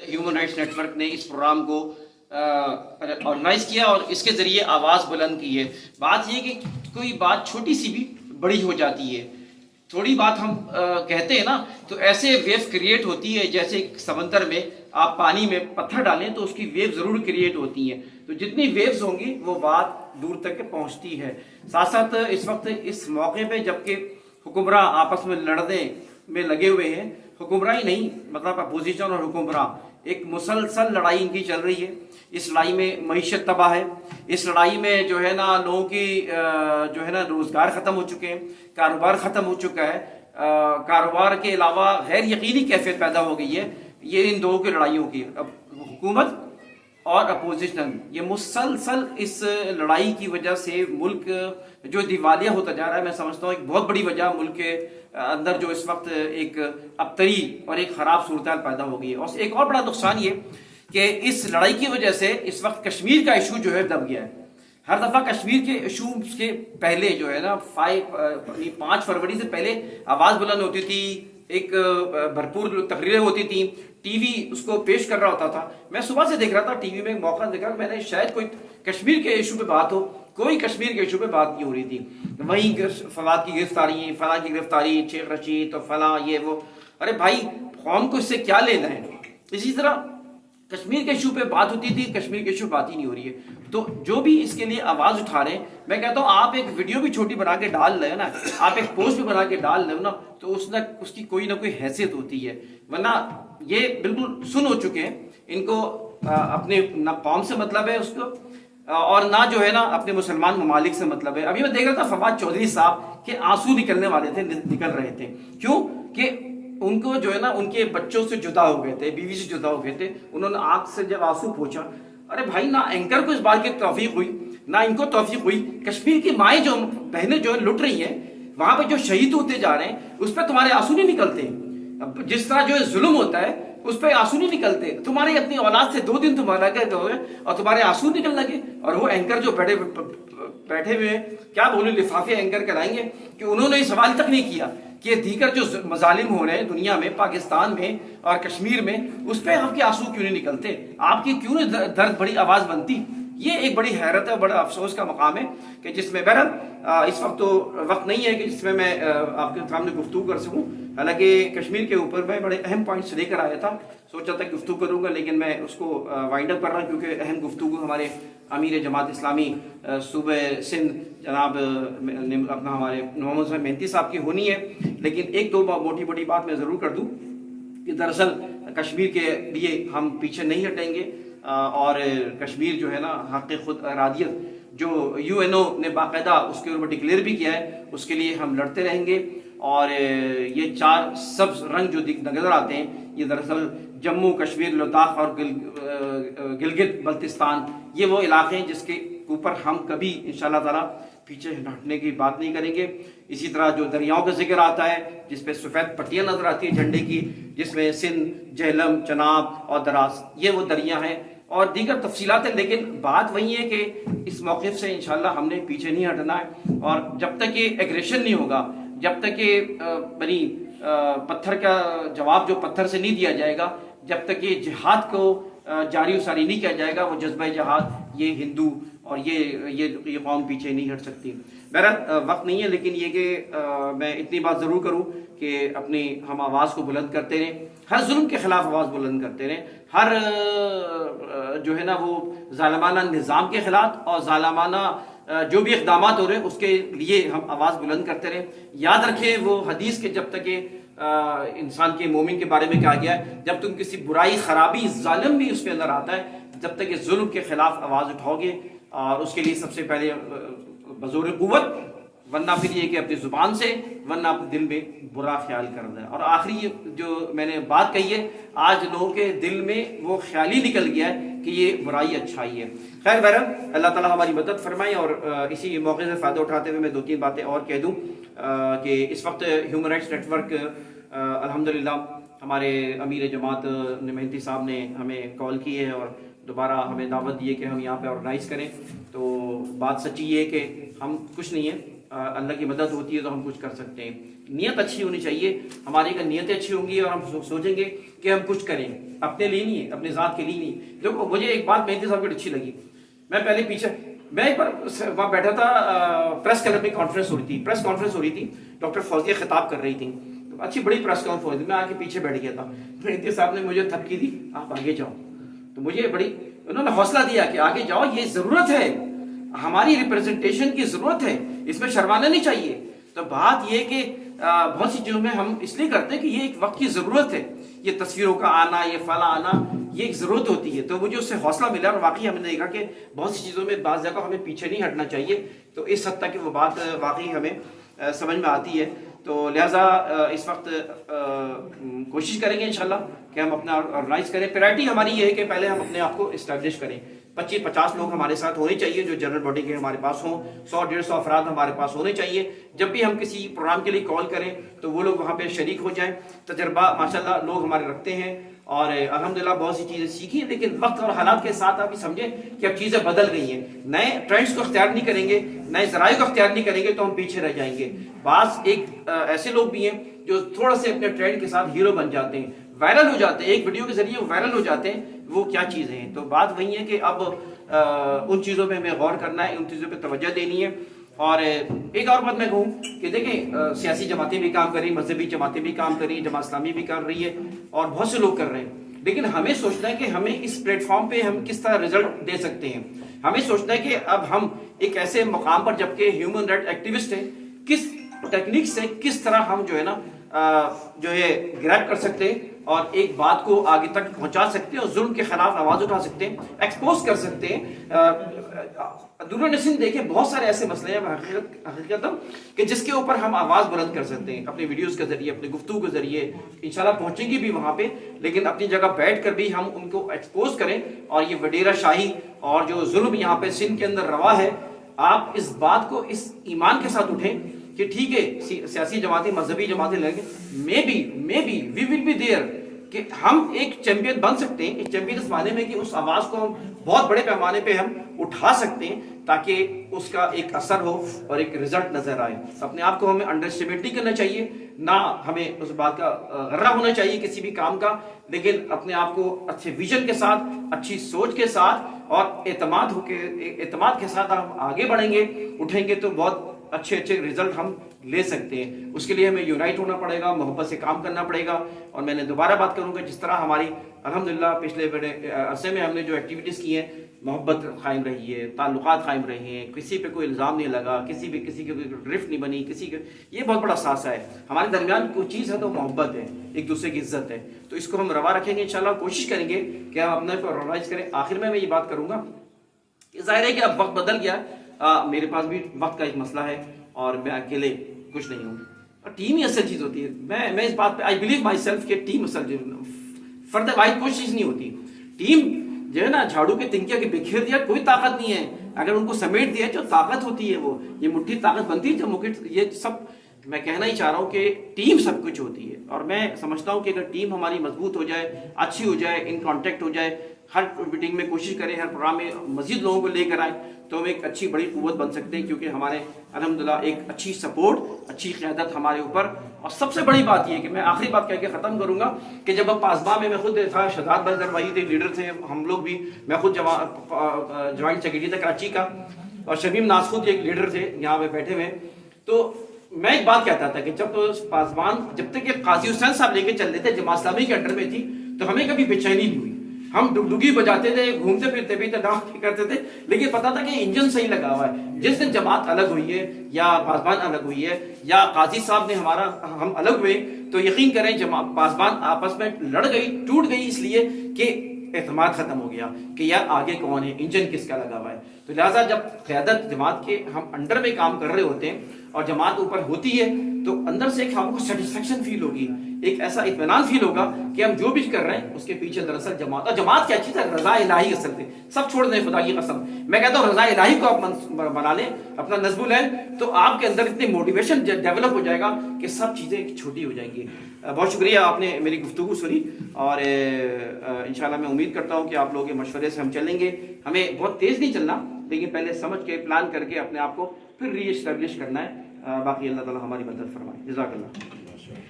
Human rights net work نے اس programme کو organise کیا اور اس کے ذریعے آواز بلند کی ہے۔ بات یہ کہ کوئی بات چھوٹی سی بھی بڑی ہو جاتی ہے، تھوڑی بات ہم کہتے ہیں نا تو ایسے ویو کریٹ ہوتی ہے جیسے سمندر میں آپ پانی میں پتھر ڈالیں تو اس کی ویو ضرور کریٹ ہوتی ہیں، تو جتنی ویوز ہوں گی وہ بات دور تک پہنچتی ہے۔ ساتھ ساتھ اس وقت اس موقع پہ جبکہ حکمراں آپس میں لڑنے میں لگے ہوئے ہیں، حکمراں ہی نہیں مطلب اپوزیشن اور حکمراں، ایک مسلسل لڑائی ان کی چل رہی ہے۔ اس لڑائی میں معیشت تباہ ہے، اس لڑائی میں جو ہے نا لوگوں کی جو ہے نا روزگار ختم ہو چکے ہیں، کاروبار ختم ہو چکا ہے، کاروبار کے علاوہ غیر یقینی کیفیت پیدا ہو گئی ہے۔ یہ ان دو کی لڑائیوں کی، اب حکومت اور اپوزیشن، یہ مسلسل اس لڑائی کی وجہ سے ملک جو دیوالیہ ہوتا جا رہا ہے۔ میں سمجھتا ہوں ایک بہت بڑی وجہ ملک کے اندر جو اس وقت ایک ابتری اور ایک خراب صورتحال پیدا ہو گئی ہے۔ اور ایک اور بڑا نقصان یہ کہ اس لڑائی کی وجہ سے اس وقت کشمیر کا ایشو جو ہے دب گیا ہے۔ ہر دفعہ کشمیر کے ایشو کے پہلے جو ہے نا 5 فروری سے پہلے آواز بلند ہوتی تھی، ایک بھرپور تقریریں ہوتی تھیں، ٹی وی اس کو پیش کر رہا ہوتا تھا۔ میں صبح سے دیکھ رہا تھا ٹی وی میں، ایک موقع دیکھا میں نے شاید کوئی کشمیر کے ایشو پہ بات ہو، کوئی کشمیر کے ایشو پہ بات نہیں ہو رہی تھی۔ وہیں فواد کی گرفتاری، فلاں کی گرفتاری، شیخ رشید تو فلاں یہ وہ، ارے بھائی قوم کو اس سے کیا لینا ہے؟ اسی طرح کشمیر کے ایشو پہ بات ہوتی تھی، کشمیر کے ایشو بات ہی نہیں ہو رہی ہے۔ تو جو بھی اس کے لیے آواز اٹھا رہے ہیں، میں کہتا ہوں آپ ایک ویڈیو بھی چھوٹی بنا کے ڈال لیں نا، آپ ایک پوسٹ بھی بنا کے ڈال لیں نا، تو اس کی کوئی نہ کوئی حیثیت ہوتی ہے۔ ورنہ یہ بالکل سن ہو چکے ہیں، ان کو اپنے نہ قوم سے مطلب ہے اس کو، اور نہ جو ہے نا اپنے مسلمان ممالک سے مطلب ہے۔ ابھی میں دیکھ رہا تھا فواد چودھری صاحب کے آنسو نکلنے والے تھے، نکل رہے تھے، کیوں کہ ان کو جو ہے نا ان کے بچوں سے جدا ہو گئے تھے، بیوی سے جدا ہو گئے تھے، انہوں نے آنکھ سے جب آنسو پوچھا، ارے بھائی نہ اینکر کو اس بات کی توفیق ہوئی، نہ ان کو توفیق ہوئی، کشمیر کی مائیں جو بہنیں جو لٹ رہی ہیں وہاں پہ جو شہید ہوتے جا رہے ہیں اس پہ تمہارے آنسو نہیں نکلتے۔ اب جس طرح جو ظلم ہوتا ہے اس پہ آنسو نہیں نکلتے، تمہاری اپنی اولاد سے 2 دن تمہارا گئے اور تمہارے آنسو نکل لگے، اور وہ اینکر جو بیٹھے ہوئے ہیں، کیا بولے لفافے اینکر کرائیں گے کہ انہوں نے سوال تک نہیں کیا کہ دیگر جو مظالم ہو رہے ہیں دنیا میں، پاکستان میں اور کشمیر میں، اس پہ آپ کے آنسو کیوں نہیں نکلتے، آپ کی کیوں نہیں درد بڑی آواز بنتی۔ یہ ایک بڑی حیرت ہے، بڑا افسوس کا مقام ہے کہ جس میں بہرحال اس وقت تو وقت نہیں ہے کہ جس میں آپ کے سامنے گفتگو کر سکوں۔ حالانکہ کشمیر کے اوپر میں بڑے اہم پوائنٹس لے کر آیا تھا، سوچا تھا گفتگو کروں گا، لیکن میں اس کو وائنڈ اپ کر رہا ہوں کیونکہ اہم گفتگو ہمارے امیر جماعت اسلامی صوبہ سندھ جناب اپنا ہمارے محمد حسین مہنتی صاحب کی ہونی ہے۔ لیکن ایک دو موٹی بڑی بات میں ضرور کر دوں کہ دراصل کشمیر کے لیے ہم پیچھے نہیں ہٹیں گے، اور کشمیر جو ہے نا حق خود ارادیت جو UN نے باقاعدہ اس کے اوپر ڈکلیئر بھی کیا ہے، اس کے لیے ہم لڑتے رہیں گے۔ اور یہ 4 سبز رنگ جو نظر آتے ہیں یہ دراصل جموں کشمیر، لداخ اور گلگت بلتستان، یہ وہ علاقے ہیں جس کے اوپر ہم کبھی انشاءاللہ تعالیٰ پیچھے ہٹنے کی بات نہیں کریں گے۔ اسی طرح جو دریاؤں کا ذکر آتا ہے جس پہ سفید پٹیاں نظر آتی ہیں جھنڈے کی، جس میں سندھ، جہلم، چناب اور دراس، یہ وہ دریا ہیں اور دیگر تفصیلات ہیں، لیکن بات وہی ہے کہ اس موقف سے انشاءاللہ ہم نے پیچھے نہیں ہٹنا ہے، اور جب تک یہ ایگریشن نہیں ہوگا، جب تک یہ پتھر کا جواب جو پتھر سے نہیں دیا جائے گا، جب تک یہ جہاد کو جاری و ساری نہیں کیا جائے گا، وہ جذبہ جہاد، یہ ہندو اور یہ قوم پیچھے نہیں ہٹ سکتی۔ بہرحال وقت نہیں ہے، لیکن یہ کہ میں اتنی بات ضرور کروں کہ اپنی ہم آواز کو بلند کرتے رہیں، ہر ظلم کے خلاف آواز بلند کرتے رہیں، ہر جو ہے نا وہ ظالمانہ نظام کے خلاف اور ظالمانہ جو بھی اقدامات ہو رہے ہیں اس کے لیے ہم آواز بلند کرتے رہیں۔ یاد رکھیں وہ حدیث کے جب تک انسان کے مومن کے بارے میں کہا گیا ہے، جب تم کسی برائی، خرابی، ظالم بھی اس کے اندر آتا ہے، جب تک اس ظلم کے خلاف آواز اٹھاؤ گے، اور اس کے لیے سب سے پہلے بزور قوت، ورنہ پھر یہ کہ اپنی زبان سے، ورنہ اپنے دل میں برا خیال کر دیں۔ اور آخری جو میں نے بات کہی ہے، آج لوگوں کے دل میں وہ خیال ہی نکل گیا ہے کہ یہ برائی اچھائی ہے۔ خیر بہرحال اللہ تعالیٰ ہماری مدد فرمائے، اور اسی موقع سے فائدہ اٹھاتے ہوئے میں 2-3 باتیں اور کہہ دوں کہ اس وقت ہیومن رائٹس نیٹ ورک الحمدللہ ہمارے امیر جماعت مہنتی صاحب نے ہمیں کال کی ہے اور دوبارہ ہمیں دعوت دی ہے کہ ہم یہاں پہ آرگنائز کریں۔ تو بات سچی یہ ہے کہ ہم کچھ نہیں ہیں، اللہ کی مدد ہوتی ہے تو ہم کچھ کر سکتے ہیں. نیت اچھی ہونی چاہیے ہماری. اگر نیتیں اچھی ہوں گی اور ہم سوچیں گے کہ ہم کچھ کریں اپنے لیے نہیں ہے, اپنے ذات کے لیے نہیں. دیکھو مجھے ایک بات مہدی صاحب کی اچھی لگی. میں پہلے پیچھے میں ایک بار وہاں بیٹھا تھا, پریس کلب میں کانفرنس ہو رہی تھی, ڈاکٹر فوزیہ خطاب کر رہی تھی, اچھی بڑی پریس کانفرنس ہو رہی تھی. میں آ کے پیچھے بیٹھ گیا تھا. مہدی صاحب نے مجھے تھپکی دی, آپ آگے جاؤ. تو مجھے بڑی انہوں نے حوصلہ دیا کہ آگے جاؤ, یہ ضرورت ہے, ہماری ریپرزنٹیشن کی ضرورت ہے, اس میں شرمانا نہیں چاہیے. تو بات یہ کہ بہت سی چیزوں میں ہم اس لیے کرتے ہیں کہ یہ ایک وقت کی ضرورت ہے, یہ تصویروں کا آنا, یہ فلاں آنا, یہ ایک ضرورت ہوتی ہے. تو مجھے اس سے حوصلہ ملا اور واقعی ہم نے دیکھا کہ بہت سی چیزوں میں بعض جگہ ہمیں پیچھے نہیں ہٹنا چاہیے. تو اس حد تک کہ وہ بات واقعی ہمیں سمجھ میں آتی ہے. تو لہٰذا اس وقت کوشش کریں گے انشاءاللہ کہ ہم اپنا آرگنائز کریں. پرائرٹی ہماری یہ ہے کہ پہلے ہم اپنے آپ کو اسٹیبلش کریں. 25-50 لوگ ہمارے ساتھ ہونے چاہیے جو جنرل باڈی کے ہمارے پاس ہوں. 100-150 افراد ہمارے پاس ہونے چاہیے. جب بھی ہم کسی پروگرام کے لیے کال کریں تو وہ لوگ وہاں پہ شریک ہو جائیں. تجربہ ماشاءاللہ لوگ ہمارے رکھتے ہیں اور الحمدللہ بہت سی چیزیں سیکھی, لیکن وقت اور حالات کے ساتھ آپ یہ سمجھیں کہ اب چیزیں بدل گئی ہیں. نئے ٹرینڈس کو اختیار نہیں کریں گے, نئے ذرائع کو اختیار نہیں کریں گے تو ہم پیچھے رہ جائیں گے. بعض ایک ایسے لوگ بھی ہیں جو تھوڑا سے اپنے ٹرینڈ کے ساتھ ہیرو بن جاتے ہیں, وائرل ہو جاتے ہیں, ایک ویڈیو کے ذریعے وہ وائرل ہو جاتے ہیں. وہ کیا چیزیں ہیں؟ تو بات وہی ہے کہ اب ان چیزوں پہ ہمیں غور کرنا ہے, ان چیزوں پہ توجہ دینی ہے. اور ایک اور بات میں کہوں کہ دیکھیں سیاسی جماعتیں بھی کام کر رہی ہیں, مذہبی جماعتیں بھی کام کر رہی ہیں, جماعت اسلامی بھی کر رہی ہے اور بہت سے لوگ کر رہے ہیں. لیکن ہمیں سوچنا ہے کہ ہمیں اس پلیٹ فارم پہ ہم کس طرح رزلٹ دے سکتے ہیں. ہمیں سوچنا ہے کہ اب ہم ایک ایسے مقام پر جبکہ ہیومن رائٹ ایکٹیوسٹ ہیں, کس ٹیکنیک سے کس طرح ہم جو ہے نا جو ہے گریب کر سکتے ہیں اور ایک بات کو آگے تک پہنچا سکتے ہیں اور ظلم کے خلاف آواز اٹھا سکتے ہیں, ایکسپوز کر سکتے ہیں. دور نشین دیکھیں بہت سارے ایسے مسئلے ہیں حقیقت کہ جس کے اوپر ہم آواز بلند کر سکتے ہیں اپنی ویڈیوز کے ذریعے, اپنی گفتگو کے ذریعے. انشاءاللہ پہنچیں گی بھی وہاں پہ, لیکن اپنی جگہ بیٹھ کر بھی ہم ان کو ایکسپوز کریں. اور یہ وڈیرہ شاہی اور جو ظلم یہاں پہ سندھ کے اندر روا ہے, آپ اس بات کو اس ایمان کے ساتھ اٹھیں کہ ٹھیک ہے سیاسی جماعتیں, مذہبی جماعتیں لگیں, may be we will be there, کہ ہم ایک چیمپئن بن سکتے ہیں. ایک چیمپئن اس معنی میں کہ اس آواز کو ہم بہت بڑے پیمانے پہ ہم اٹھا سکتے ہیں تاکہ اس کا ایک اثر ہو اور ایک رزلٹ نظر آئے. اپنے آپ کو ہمیں انڈر اسٹیمیٹ نہیں کرنا چاہیے, نہ ہمیں اس بات کا غرہ ہونا چاہیے کسی بھی کام کا, لیکن اپنے آپ کو اچھے ویژن کے ساتھ, اچھی سوچ کے ساتھ اور اعتماد کے ساتھ ہم آگے بڑھیں گے, اٹھیں گے تو بہت اچھے رزلٹ ہم لے سکتے ہیں. اس کے لیے ہمیں یونائٹ ہونا پڑے گا, محبت سے کام کرنا پڑے گا. اور میں نے دوبارہ بات کروں گا جس طرح ہماری الحمدللہ پچھلے بڑے عرصے میں ہم نے جو ایکٹیویٹیز کی ہیں, محبت قائم رہی ہے, تعلقات قائم رہے ہیں, کسی پہ کوئی الزام نہیں لگا, کسی کی رفت نہیں بنی, یہ بہت بڑا سانسہ ہے. ہمارے درمیان کوئی چیز ہے تو محبت ہے, ایک دوسرے کی عزت ہے. تو اس کو ہم روا رکھیں گے انشاءاللہ, کوشش کریں گے کہ ہم اپنے کو آرگنائز کریں. آخر میں یہ بات کروں گا کہ ظاہر ہے کہ اب وقت بدل گیا, میرے پاس بھی وقت کا ایک مسئلہ ہے اور میں اکیلے کچھ نہیں ہوں. اور ٹیم ہی اصل چیز ہوتی ہے. میں اس بات پہ آئی بلیو مائی سیلف کہ ٹیم اصل چیز, فرد واحد کوئی چیز نہیں ہوتی. ٹیم جو ہے نا جھاڑو کے تنکیا کے بکھیر دیا کوئی طاقت نہیں ہے, اگر ان کو سمیٹ دیا جو طاقت ہوتی ہے وہ یہ مٹھی طاقت بنتی ہے, جو مکٹ یہ سب میں کہنا ہی چاہ رہا ہوں کہ ٹیم سب کچھ ہوتی ہے. اور میں سمجھتا ہوں کہ اگر ٹیم ہماری مضبوط ہو جائے, اچھی ہو جائے, ان کانٹیکٹ ہو جائے, ہر میٹنگ میں کوشش کریں, ہر پروگرام میں مزید لوگوں کو لے کر آئیں, تو ہم ایک اچھی بڑی قوت بن سکتے ہیں. کیونکہ ہمارے الحمدللہ ایک اچھی سپورٹ, اچھی قیادت ہمارے اوپر. اور سب سے بڑی بات یہ کہ میں آخری بات کہہ کے ختم کروں گا کہ جب اب پاسباں میں خود تھا, شہزاد بھائی دروائی تھے, لیڈر تھے, ہم لوگ بھی, میں خود جوائنٹ سیکرٹری تھا کراچی کا, اور شمیم ناز خود ایک لیڈر تھے یہاں پہ بیٹھے ہوئے. تو میں ایک بات کہتا تھا کہ جب پاسبان جب تک کہ قاضی حسین صاحب لے کے چل رہے تھے, جماعت اسلامی کے انڈر میں تھی, تو ہمیں کبھی بے چینی نہیں ہوئی. ہم ڈگڈگی بجاتے تھے, گھومتے پھرتے بھی تھے, ڈانس کرتے تھے, لیکن پتا تھا کہ انجن صحیح لگا ہوا ہے. جس دن جماعت الگ ہوئی ہے یا پاسبان الگ ہوئی ہے یا قاضی صاحب نے ہم الگ ہوئے, تو یقین کریں پاسبان آپس میں لڑ گئی, ٹوٹ گئی, اس لیے کہ اعتماد ختم ہو گیا کہ یار آگے کون ہے, انجن کس کا لگا ہوا ہے. تو لہٰذا جب قیادت جماعت کے ہم انڈر میں کام کر رہے ہوتے ہیں اور جماعت اوپر ہوتی ہے, تو اندر سے ایک ہم کو سیٹسفیکشن فیل ہوگی, ایک ایسا اطمینان فیل ہوگا کہ ہم جو بھی کر رہے ہیں اس کے پیچھے دراصل جماعت, اور جماعت کیا چیز ہے, رضا الہی اصل سے. سب چھوڑ دیں خدا کی قسم, میں کہتا ہوں رضا الہی کو آپ بنا لیں اپنا نصب لیں, تو آپ کے اندر اتنی موٹیویشن ڈیولپ ہو جائے گا کہ سب چیزیں چھوٹی ہو جائیں گی. بہت شکریہ, آپ نے میری گفتگو سنی, اور انشاءاللہ میں امید کرتا ہوں کہ آپ لوگوں کے مشورے سے ہم چلیں گے. ہمیں بہت تیز نہیں چلنا, لیکن پہلے سمجھ کے پلان کر کے اپنے آپ کو پھر ری اسٹیبلش کرنا ہے. باقی اللہ تعالیٰ ہماری مدد فرمائے. جزاک اللہ.